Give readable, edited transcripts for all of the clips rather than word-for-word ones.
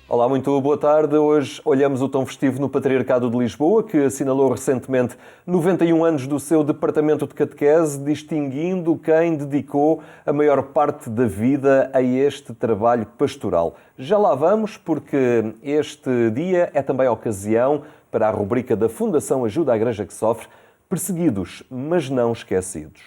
Olá, muito boa tarde. Hoje olhamos o tom festivo no Patriarcado de Lisboa, que assinalou recentemente 91 anos do seu departamento de catequese, distinguindo quem dedicou a maior parte da vida a este trabalho pastoral. Já lá vamos, porque este dia é também a ocasião para a rubrica da Fundação Ajuda à Igreja que Sofre, Perseguidos, mas não esquecidos.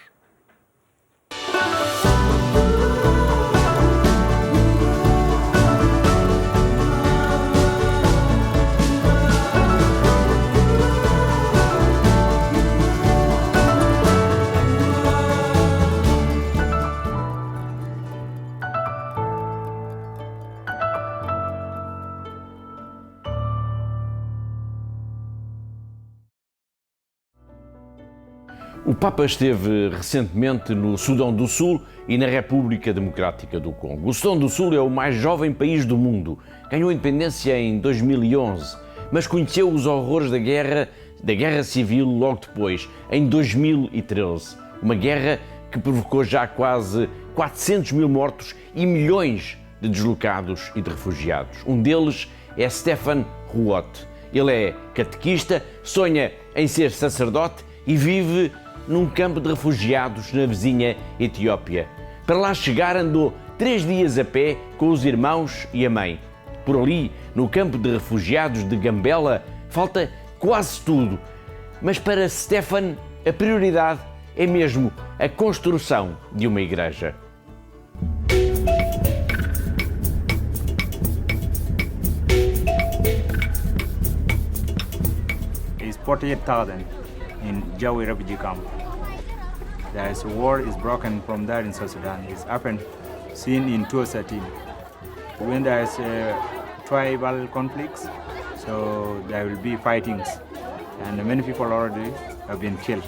O Papa esteve recentemente no Sudão do Sul e na República Democrática do Congo. O Sudão do Sul é o mais jovem país do mundo. Ganhou independência em 2011, mas conheceu os horrores da guerra civil logo depois, em 2013. Uma guerra que provocou já quase 400 mil mortos e milhões de deslocados e de refugiados. Um deles é Stefan Ruot. Ele é catequista, sonha em ser sacerdote e vive num campo de refugiados na vizinha Etiópia. Para lá chegar andou 3 dias a pé com os irmãos e a mãe. Por ali, no campo de refugiados de Gambela, falta quase tudo. Mas para Stefan, a prioridade é mesmo a construção de uma igreja. It's 48,000 in Jawi refugee camp. The war is broken from there in South Sudan. It's happened seen in 2013. When there's tribal conflicts, so there will be fightings, and many people already have been killed.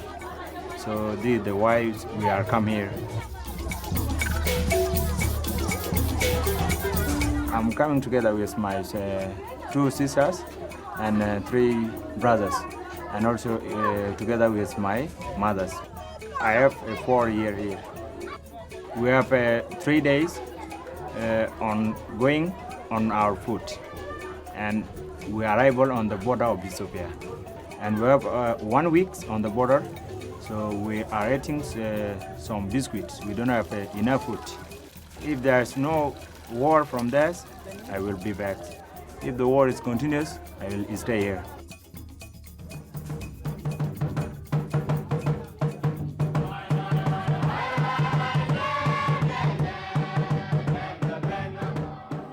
So this is the why we are come here. I'm coming together with my 2 sisters and 3 brothers, and also together with my mothers. I have a 4-year here. We have 3 days on going on our foot, and we arrival on the border of Ethiopia. And we have 1 week on the border, so we are eating some biscuits. We don't have enough food. If there's no war from this, I will be back. If the war is continuous, I will stay here.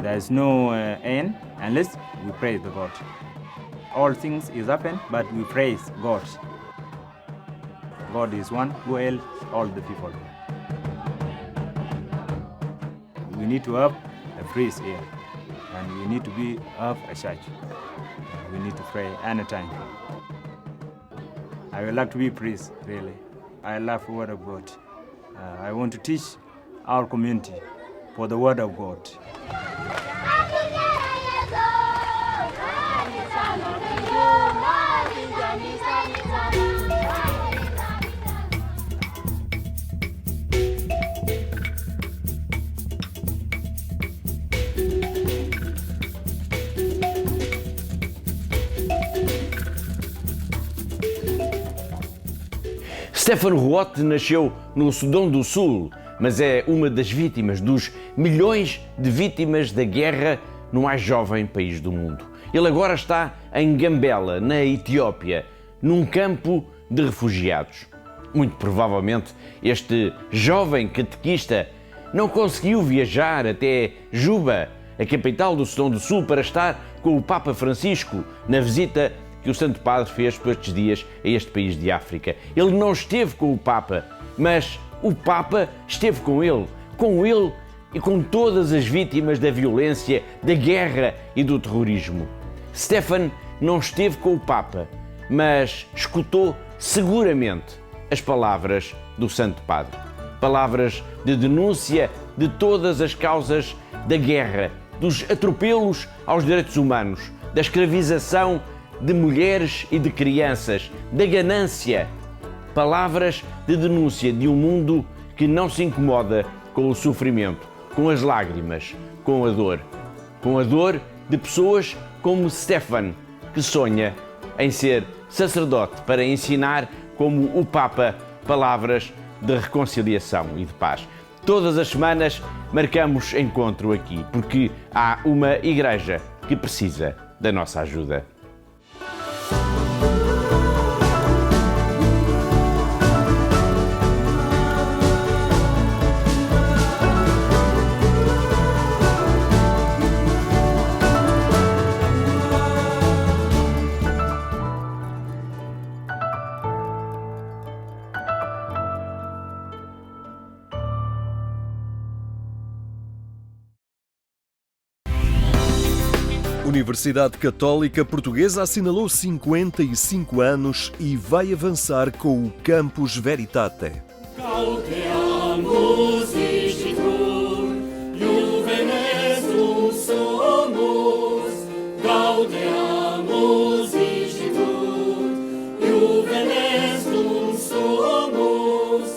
There is no end unless we praise the God. All things is happen, but we praise God. God is one who helps all the people. We need to have a priest here, and we need to have a church. We need to pray anytime. I would like to be a priest, really. I love the Word of God. I want to teach our community for the Word of God. Stefan Ruot nasceu no Sudão do Sul, mas é uma das vítimas dos milhões de vítimas da guerra no mais jovem país do mundo. Ele agora está em Gambela, na Etiópia, num campo de refugiados. Muito provavelmente este jovem catequista não conseguiu viajar até Juba, a capital do Sudão do Sul, para estar com o Papa Francisco na visita que o Santo Padre fez por estes dias a este país de África. Ele não esteve com o Papa, mas o Papa esteve com ele e com todas as vítimas da violência, da guerra e do terrorismo. Stefan não esteve com o Papa, mas escutou seguramente as palavras do Santo Padre. Palavras de denúncia de todas as causas da guerra, dos atropelos aos direitos humanos, da escravização de mulheres e de crianças, da ganância. Palavras de denúncia de um mundo que não se incomoda com o sofrimento, com as lágrimas, com a dor de pessoas como Stefan, que sonha em ser sacerdote para ensinar, como o Papa, palavras de reconciliação e de paz. Todas as semanas marcamos encontro aqui, porque há uma igreja que precisa da nossa ajuda. Universidade Católica Portuguesa assinalou 55 anos e vai avançar com o Campus Veritate. Gaudeamus Igitur, Juvenes dum Sumus. Gaudeamus Igitur, Juvenes dum Sumus.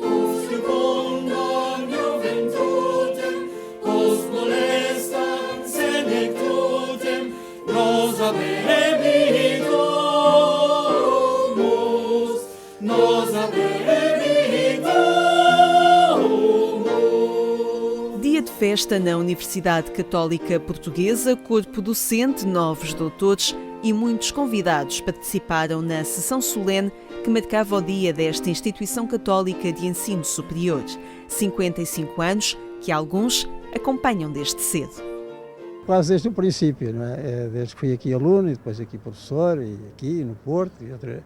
Us secundam juventutem, os molestam senectutem, nos abebidomus, nos abebidomus. Dia de festa na Universidade Católica Portuguesa, corpo docente, novos doutores e muitos convidados participaram na sessão solene que marcava o dia desta instituição católica de ensino superior. 55 anos que alguns acompanham desde cedo. Quase desde o princípio, não é? Desde que fui aqui aluno e depois aqui professor, e aqui no Porto. E outra...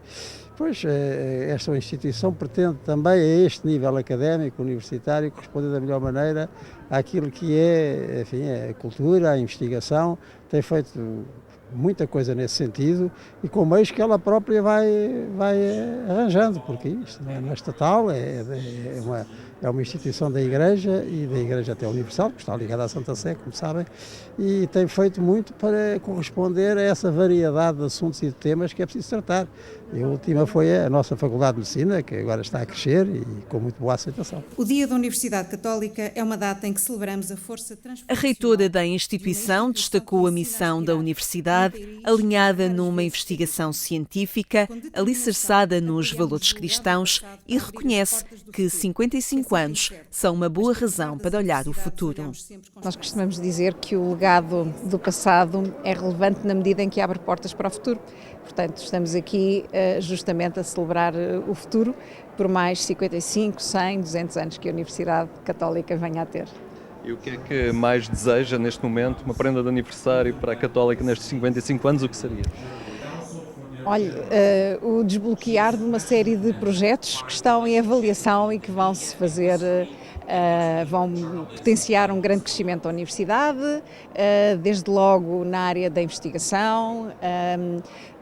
Pois, esta instituição pretende também, a este nível académico, universitário, corresponder da melhor maneira àquilo que é, enfim, a cultura, a investigação. Tem feito muita coisa nesse sentido e com meios que ela própria vai arranjando, porque isto não é estatal, é uma instituição da Igreja e da Igreja até Universal, que está ligada à Santa Sé, como sabem, e tem feito muito para corresponder a essa variedade de assuntos e de temas que é preciso tratar. E a última foi a nossa Faculdade de Medicina, que agora está a crescer e com muito boa aceitação. O Dia da Universidade Católica é uma data em que celebramos a força transformacional. A reitora da instituição destacou a missão da universidade, alinhada numa investigação científica, alicerçada nos valores cristãos, e reconhece que 55 anos são uma boa razão para olhar o futuro. Nós costumamos dizer que o legado do passado é relevante na medida em que abre portas para o futuro. Portanto, estamos aqui justamente a celebrar o futuro por mais 55, 100, 200 anos que a Universidade Católica venha a ter. E o que é que mais deseja neste momento, uma prenda de aniversário para a Católica nestes 55 anos, o que seria? Olha, o desbloquear de uma série de projetos que estão em avaliação e que vão se fazer, vão potenciar um grande crescimento da universidade, desde logo na área da investigação.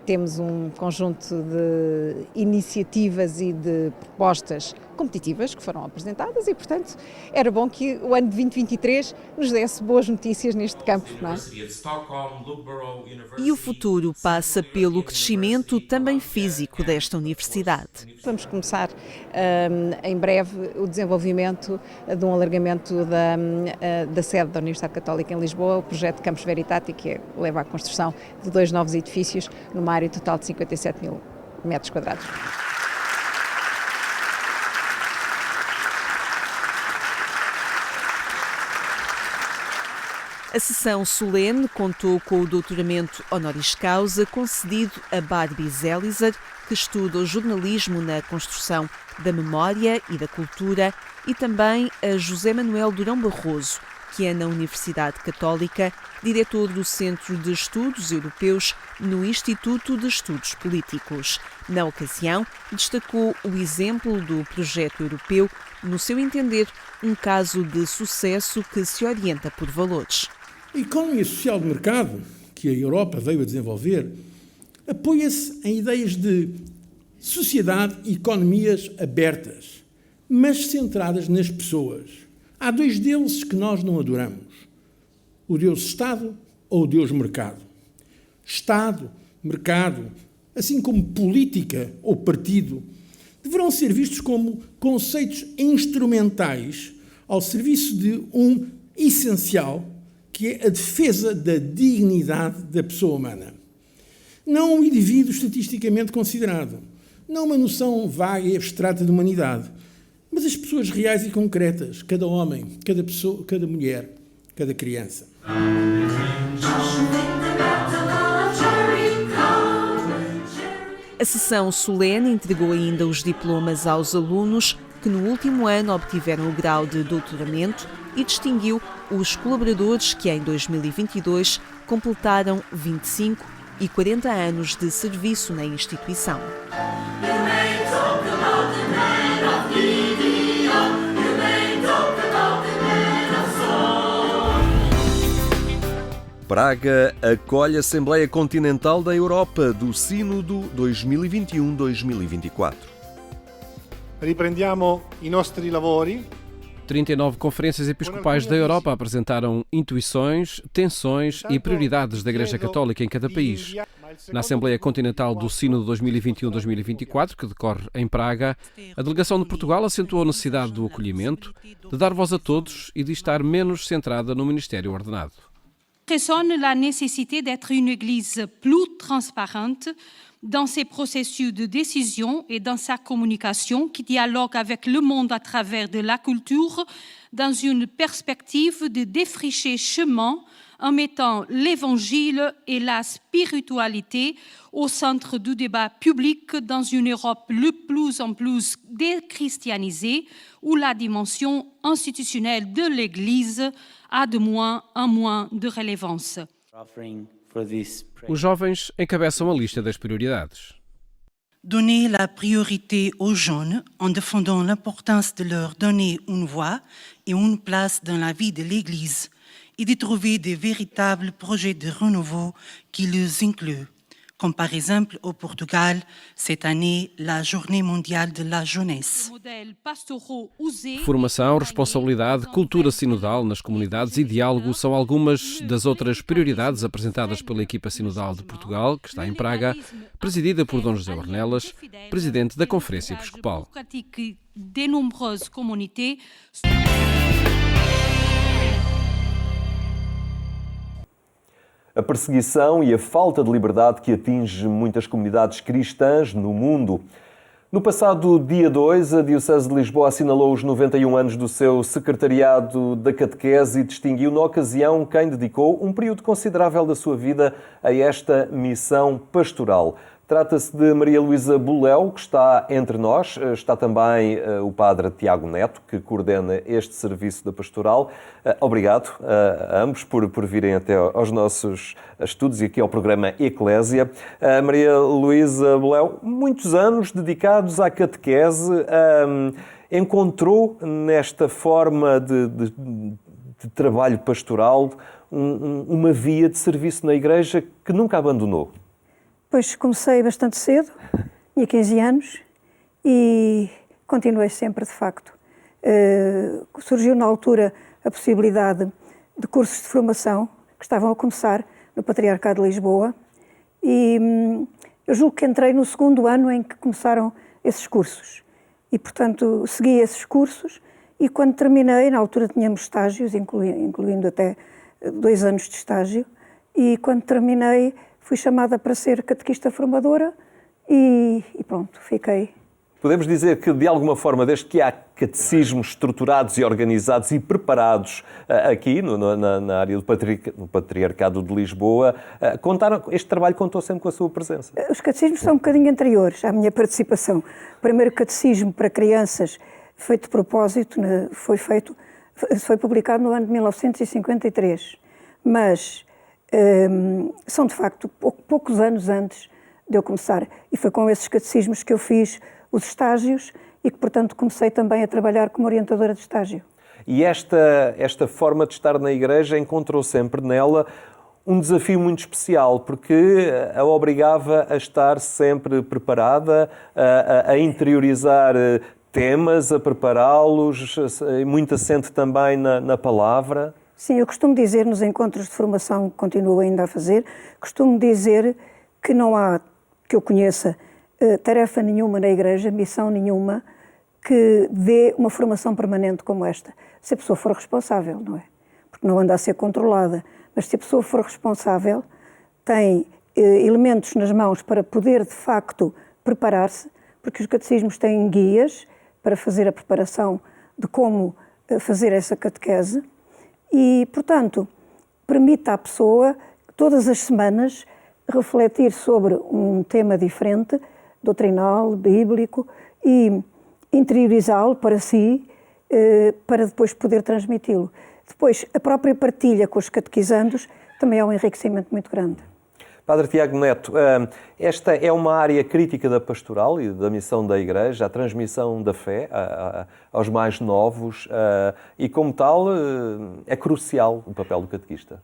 Temos um conjunto de iniciativas e de propostas competitivas que foram apresentadas e, portanto, era bom que o ano de 2023 nos desse boas notícias neste campo, não é? E o futuro passa pelo crescimento também físico desta universidade. Vamos começar em breve o desenvolvimento de um alargamento da sede da Universidade Católica em Lisboa, o projeto Campus Veritate, que leva à construção de 2 novos edifícios numa área total de 57 mil metros quadrados. A sessão solene contou com o doutoramento honoris causa concedido a Barbie Zelizer, que estuda o jornalismo na construção da memória e da cultura, e também a José Manuel Durão Barroso, que é na Universidade Católica, diretor do Centro de Estudos Europeus no Instituto de Estudos Políticos. Na ocasião, destacou o exemplo do projeto europeu, no seu entender, um caso de sucesso que se orienta por valores. A economia social de mercado, que a Europa veio a desenvolver, apoia-se em ideias de sociedade e economias abertas, mas centradas nas pessoas. Há 2 deuses que nós não adoramos: o Deus Estado ou o Deus Mercado. Estado, mercado, assim como política ou partido, deverão ser vistos como conceitos instrumentais ao serviço de um essencial, que é a defesa da dignidade da pessoa humana. Não um indivíduo estatisticamente considerado, não uma noção vaga e abstrata de humanidade, mas as pessoas reais e concretas, cada homem, cada pessoa, cada mulher, cada criança. A sessão solene entregou ainda os diplomas aos alunos que no último ano obtiveram o grau de doutoramento e distinguiu os colaboradores que em 2022 completaram 25 e 40 anos de serviço na instituição. Praga acolhe a Assembleia Continental da Europa do Sínodo 2021-2024. Riprendiamo i nostri lavori. 39 conferências episcopais da Europa apresentaram intuições, tensões e prioridades da Igreja Católica em cada país. Na Assembleia Continental do Sínodo 2021-2024, que decorre em Praga, a delegação de Portugal acentuou a necessidade do acolhimento, de dar voz a todos e de estar menos centrada no ministério ordenado. Résonne la nécessité d'être une Église plus transparente dans ses processus de décision et dans sa communication qui dialogue avec le monde à travers de la culture dans une perspective de défricher chemin en mettant l'Évangile et la spiritualité au centre du débat public dans une Europe de plus en plus déchristianisée où la dimension institutionnelle de l'Église a de moins en moins de relevance. Os jovens encabeçam a lista das prioridades. Donner la priorité aux jeunes en défendant l'importance de leur donner une voix et une place dans la vie de l'Église et de trouver de véritables projets de renouveau qui les incluent, comme par exemple au Portugal, cette année, la Journée mondiale de la jeunesse. Formação, responsabilidade, cultura sinodal nas comunidades e diálogo são algumas das outras prioridades apresentadas pela equipa sinodal de Portugal, que está em Praga, presidida por Dom José Ornelas, presidente da Conferência Episcopal. A perseguição e a falta de liberdade que atinge muitas comunidades cristãs no mundo. No passado dia 2, a Diocese de Lisboa assinalou os 91 anos do seu secretariado da catequese e distinguiu na ocasião quem dedicou um período considerável da sua vida a esta missão pastoral. Trata-se de Maria Luísa Buléu, que está entre nós. Está também o padre Tiago Neto, que coordena este serviço da pastoral. Obrigado a ambos por virem até aos nossos estudos e aqui ao programa Eclésia. Maria Luísa Buléu, muitos anos dedicados à catequese, encontrou nesta forma de trabalho pastoral uma via de serviço na Igreja que nunca abandonou. Pois comecei bastante cedo, tinha 15 anos e continuei sempre, de facto. Surgiu na altura a possibilidade de cursos de formação que estavam a começar no Patriarcado de Lisboa e eu julgo que entrei no segundo ano em que começaram esses cursos e, portanto, segui esses cursos e quando terminei, na altura tínhamos estágios, incluindo até 2 anos de estágio, e quando terminei fui chamada para ser catequista formadora e pronto, fiquei. Podemos dizer que, de alguma forma, desde que há catecismos estruturados e organizados e preparados aqui, na área do Patriarcado de Lisboa, este trabalho contou sempre com a sua presença? Os catecismos são um bocadinho anteriores à minha participação. O primeiro catecismo para crianças feito de propósito foi publicado no ano de 1953, mas são de facto poucos anos antes de eu começar e foi com esses catecismos que eu fiz os estágios e que portanto comecei também a trabalhar como orientadora de estágio. E esta forma de estar na Igreja encontrou sempre nela um desafio muito especial, porque a obrigava a estar sempre preparada, a interiorizar temas, a prepará-los, muito assente também na palavra. Sim, eu costumo dizer nos encontros de formação que continuo ainda a fazer, costumo dizer que não há, que eu conheça, tarefa nenhuma na Igreja, missão nenhuma, que dê uma formação permanente como esta, se a pessoa for responsável, não é? porque não anda a ser controlada. Mas se a pessoa for responsável, tem elementos nas mãos para poder, de facto, preparar-se, porque os catecismos têm guias para fazer a preparação de como fazer essa catequese e, portanto, permite à pessoa, todas as semanas, refletir sobre um tema diferente, doutrinal, bíblico, e interiorizá-lo para si, para depois poder transmiti-lo. Depois, a própria partilha com os catequizandos também é um enriquecimento muito grande. Padre Tiago Neto, esta é uma área crítica da pastoral e da missão da Igreja, a transmissão da fé aos mais novos e, como tal, é crucial o papel do catequista.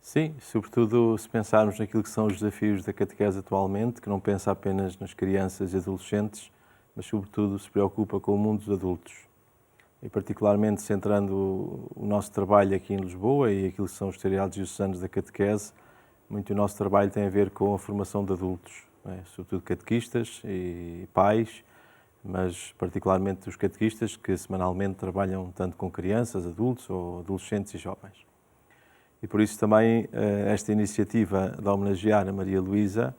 Sim, sobretudo se pensarmos naquilo que são os desafios da catequese atualmente, que não pensa apenas nas crianças e adolescentes, mas sobretudo se preocupa com o mundo dos adultos. E particularmente centrando o nosso trabalho aqui em Lisboa e aquilo que são os seriados diocesanos da catequese, muito do nosso trabalho tem a ver com a formação de adultos, sobretudo catequistas e pais, mas particularmente os catequistas que semanalmente trabalham tanto com crianças, adultos ou adolescentes e jovens. E por isso também esta iniciativa de homenagear a Maria Luísa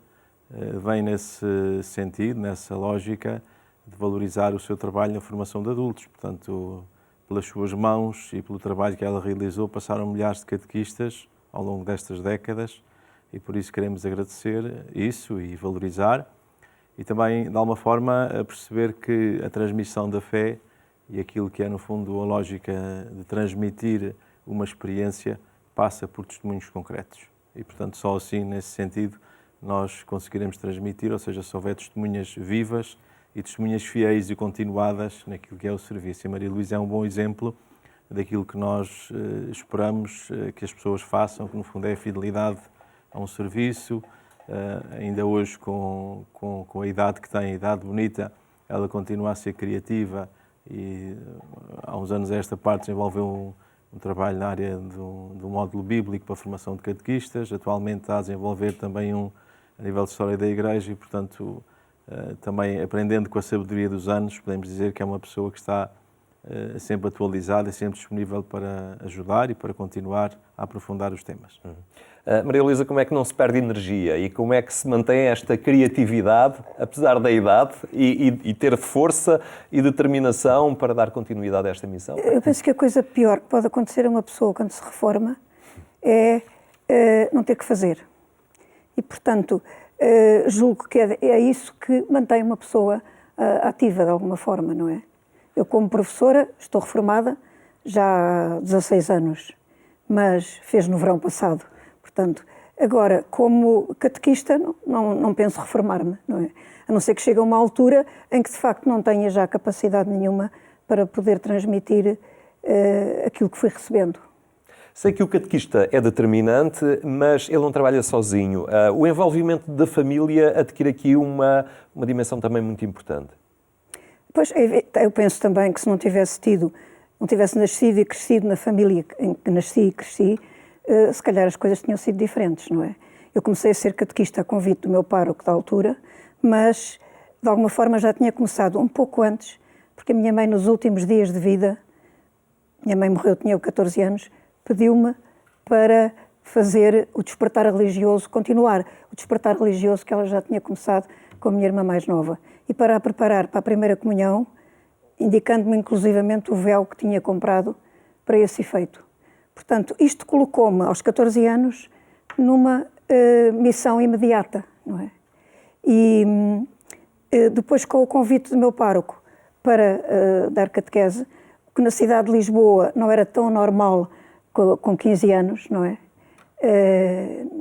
vem nesse sentido, nessa lógica de valorizar o seu trabalho na formação de adultos. Portanto, pelas suas mãos e pelo trabalho que ela realizou, passaram milhares de catequistas ao longo destas décadas e por isso queremos agradecer isso e valorizar e também, de alguma forma, a perceber que a transmissão da fé e aquilo que é, no fundo, a lógica de transmitir uma experiência passa por testemunhos concretos. E, portanto, só assim, nesse sentido, nós conseguiremos transmitir, ou seja, se houver testemunhas vivas e testemunhas fiéis e continuadas naquilo que é o serviço. E Maria Luísa é um bom exemplo daquilo que nós esperamos que as pessoas façam, que no fundo é a fidelidade a um serviço. Ainda hoje, com a idade que tem, a idade bonita, ela continua a ser criativa e há uns anos a esta parte desenvolveu um trabalho na área do módulo bíblico para a formação de catequistas. Atualmente está a desenvolver também a nível de história da Igreja e, portanto, também aprendendo com a sabedoria dos anos, podemos dizer que é uma pessoa que está sempre atualizada e sempre disponível para ajudar e para continuar a aprofundar os temas. Maria Luísa, como é que não se perde energia e como é que se mantém esta criatividade, apesar da idade, e ter força e determinação para dar continuidade a esta missão? Eu penso que a coisa pior que pode acontecer a uma pessoa quando se reforma é não ter que fazer. E, portanto, julgo que é isso que mantém uma pessoa ativa de alguma forma, não é? Eu, como professora, estou reformada já há 16 anos, mas fez no verão passado. Portanto, agora, como catequista, não penso reformar-me, não é? A não ser que chegue a uma altura em que, de facto, não tenha já capacidade nenhuma para poder transmitir aquilo que fui recebendo. Sei que o catequista é determinante, mas ele não trabalha sozinho. O envolvimento da família adquire aqui uma dimensão também muito importante. Pois, eu penso também que se não tivesse nascido e crescido na família em que nasci e cresci, se calhar as coisas tinham sido diferentes, não é? Eu comecei a ser catequista a convite do meu pároco da altura, mas de alguma forma já tinha começado um pouco antes, porque a minha mãe nos últimos dias de vida, minha mãe morreu, tinha 14 anos, pediu-me para fazer o despertar religioso, continuar o despertar religioso que ela já tinha começado com a minha irmã mais nova, e para a preparar para a primeira comunhão, indicando-me inclusivamente o véu que tinha comprado para esse efeito. Portanto, isto colocou-me aos 14 anos numa missão imediata, não é? E depois, com o convite do meu pároco para dar catequese, que na cidade de Lisboa não era tão normal com 15 anos, não é?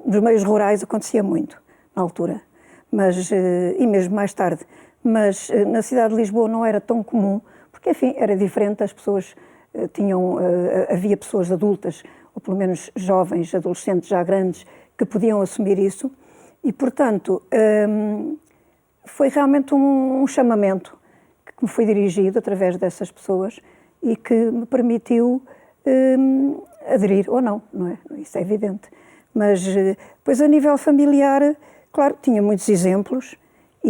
Nos meios rurais acontecia muito, na altura, mas, e mesmo mais tarde. Mas na cidade de Lisboa não era tão comum, porque, enfim, era diferente, as pessoas havia pessoas adultas, ou pelo menos jovens, adolescentes já grandes, que podiam assumir isso, e, portanto, foi realmente um chamamento que me foi dirigido através dessas pessoas e que me permitiu aderir, ou não é? Isso é evidente. Mas, depois, a nível familiar, claro, tinha muitos exemplos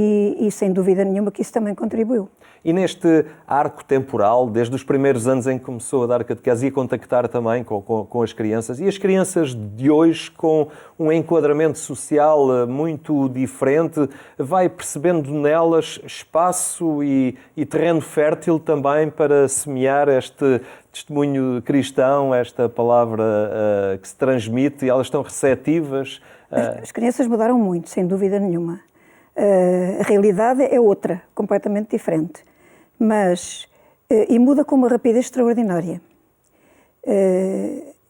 e sem dúvida nenhuma que isso também contribuiu. E neste arco temporal, desde os primeiros anos em que começou a dar catequese e a contactar também com as crianças, e as crianças de hoje com um enquadramento social muito diferente, vai percebendo nelas espaço e terreno fértil também para semear este testemunho cristão, esta palavra que se transmite, e elas estão receptivas? As crianças mudaram muito, sem dúvida nenhuma. A realidade é outra, completamente diferente, mas e muda com uma rapidez extraordinária.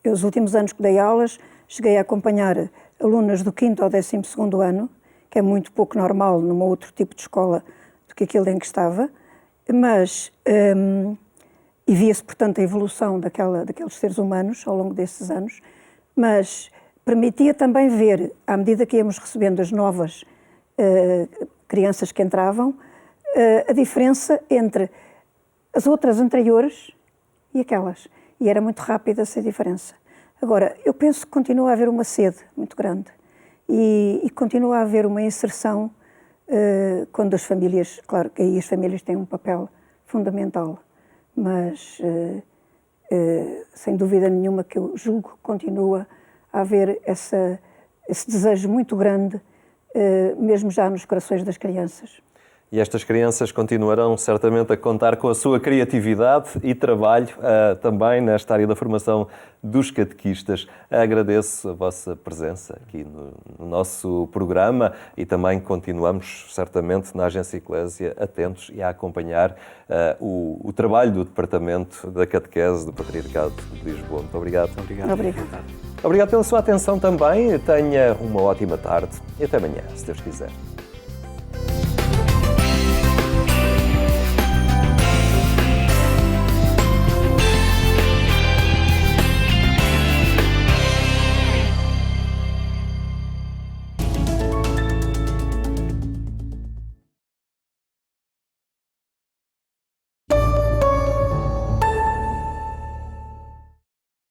Eu, os últimos anos que dei aulas, cheguei a acompanhar alunas do 5º ao 12º ano, que é muito pouco normal num outro tipo de escola do que aquele em que estava, mas e via-se, portanto, a evolução daqueles seres humanos ao longo desses anos, mas permitia também ver, à medida que íamos recebendo as novas crianças que entravam, a diferença entre as outras anteriores e aquelas. E era muito rápida essa diferença. Agora, eu penso que continua a haver uma sede muito grande e continua a haver uma inserção quando as famílias, claro que aí as famílias têm um papel fundamental, mas sem dúvida nenhuma que eu julgo que continua a haver esse desejo muito grande, mesmo já nos corações das crianças. E estas crianças continuarão certamente a contar com a sua criatividade e trabalho também nesta área da formação dos catequistas. Agradeço a vossa presença aqui no nosso programa e também continuamos certamente na Agência Eclésia atentos e a acompanhar o trabalho do Departamento da Catequese do Patriarcado de Lisboa. Muito obrigado. Obrigada. Obrigado pela sua atenção também. Tenha uma ótima tarde e até amanhã, se Deus quiser.